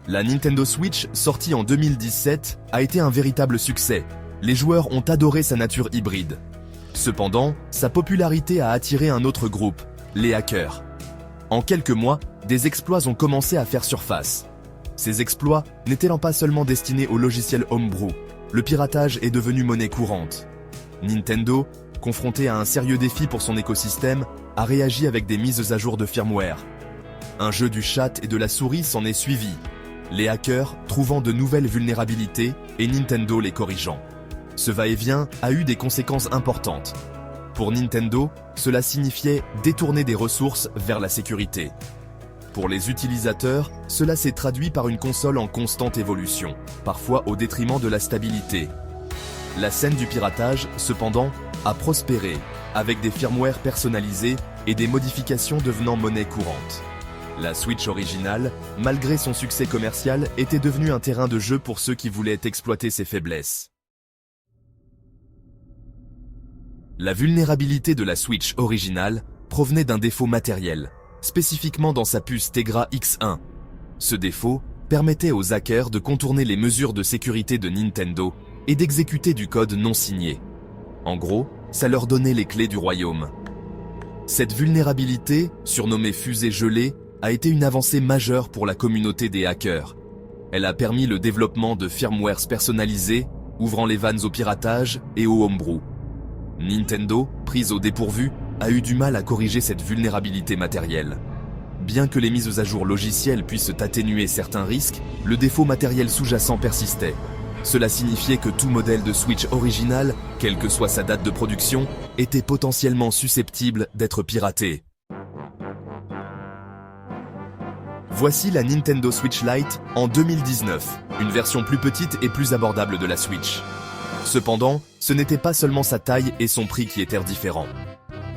La Nintendo Switch, sortie en 2017, a été un véritable succès. Les joueurs ont adoré sa nature hybride. Cependant, sa popularité a attiré un autre groupe, les hackers. En quelques mois, des exploits ont commencé à faire surface. Ces exploits n'étaient pas seulement destinés aux logiciels homebrew, le piratage est devenu monnaie courante. Nintendo, confronté à un sérieux défi pour son écosystème, a réagi avec des mises à jour de firmware. Un jeu du chat et de la souris s'en est suivi, les hackers trouvant de nouvelles vulnérabilités et Nintendo les corrigeant. Ce va-et-vient a eu des conséquences importantes. Pour Nintendo, cela signifiait détourner des ressources vers la sécurité. Pour les utilisateurs, cela s'est traduit par une console en constante évolution, parfois au détriment de la stabilité. La scène du piratage, cependant, a prospéré, avec des firmwares personnalisés et des modifications devenant monnaie courante. La Switch originale, malgré son succès commercial, était devenue un terrain de jeu pour ceux qui voulaient exploiter ses faiblesses. La vulnérabilité de la Switch originale provenait d'un défaut matériel, spécifiquement dans sa puce Tegra X1. Ce défaut permettait aux hackers de contourner les mesures de sécurité de Nintendo et d'exécuter du code non signé. En gros, ça leur donnait les clés du royaume. Cette vulnérabilité, surnommée fusée gelée, a été une avancée majeure pour la communauté des hackers. Elle a permis le développement de firmwares personnalisés, ouvrant les vannes au piratage et au homebrew. Nintendo, prise au dépourvu, a eu du mal à corriger cette vulnérabilité matérielle. Bien que les mises à jour logicielles puissent atténuer certains risques, le défaut matériel sous-jacent persistait. Cela signifiait que tout modèle de Switch original, quelle que soit sa date de production, était potentiellement susceptible d'être piraté. Voici la Nintendo Switch Lite en 2019, une version plus petite et plus abordable de la Switch. Cependant, ce n'était pas seulement sa taille et son prix qui étaient différents.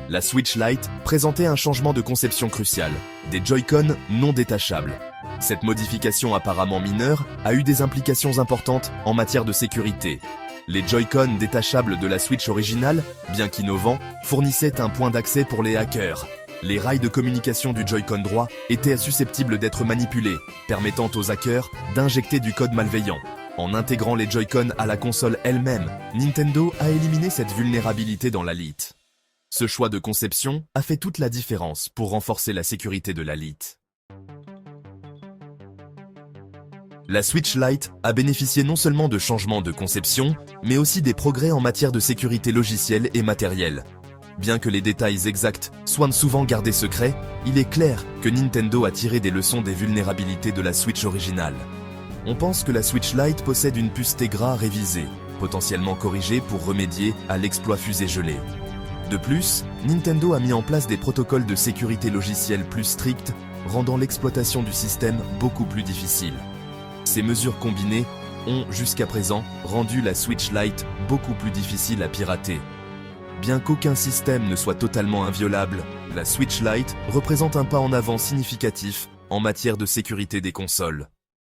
La Switch Lite présentait un changement de conception crucial, des Joy-Con non détachables. Cette modification apparemment mineure a eu des implications importantes en matière de sécurité. Les Joy-Con détachables de la Switch originale, bien qu'innovants, fournissaient un point d'accès pour les hackers. Les rails de communication du Joy-Con droit étaient susceptibles d'être manipulés, permettant aux hackers d'injecter du code malveillant. En intégrant les Joy-Con à la console elle-même, Nintendo a éliminé cette vulnérabilité dans la Lite. Ce choix de conception a fait toute la différence pour renforcer la sécurité de la Lite. La Switch Lite a bénéficié non seulement de changements de conception, mais aussi des progrès en matière de sécurité logicielle et matérielle. Bien que les détails exacts soient souvent gardés secrets, il est clair que Nintendo a tiré des leçons des vulnérabilités de la Switch originale. On pense que la Switch Lite possède une puce Tegra révisée, potentiellement corrigée pour remédier à l'exploit fusée gelée. De plus, Nintendo a mis en place des protocoles de sécurité logicielle plus stricts, rendant l'exploitation du système beaucoup plus difficile. Ces mesures combinées ont, jusqu'à présent, rendu la Switch Lite beaucoup plus difficile à pirater. Bien qu'aucun système ne soit totalement inviolable, la Switch Lite représente un pas en avant significatif en matière de sécurité des consoles.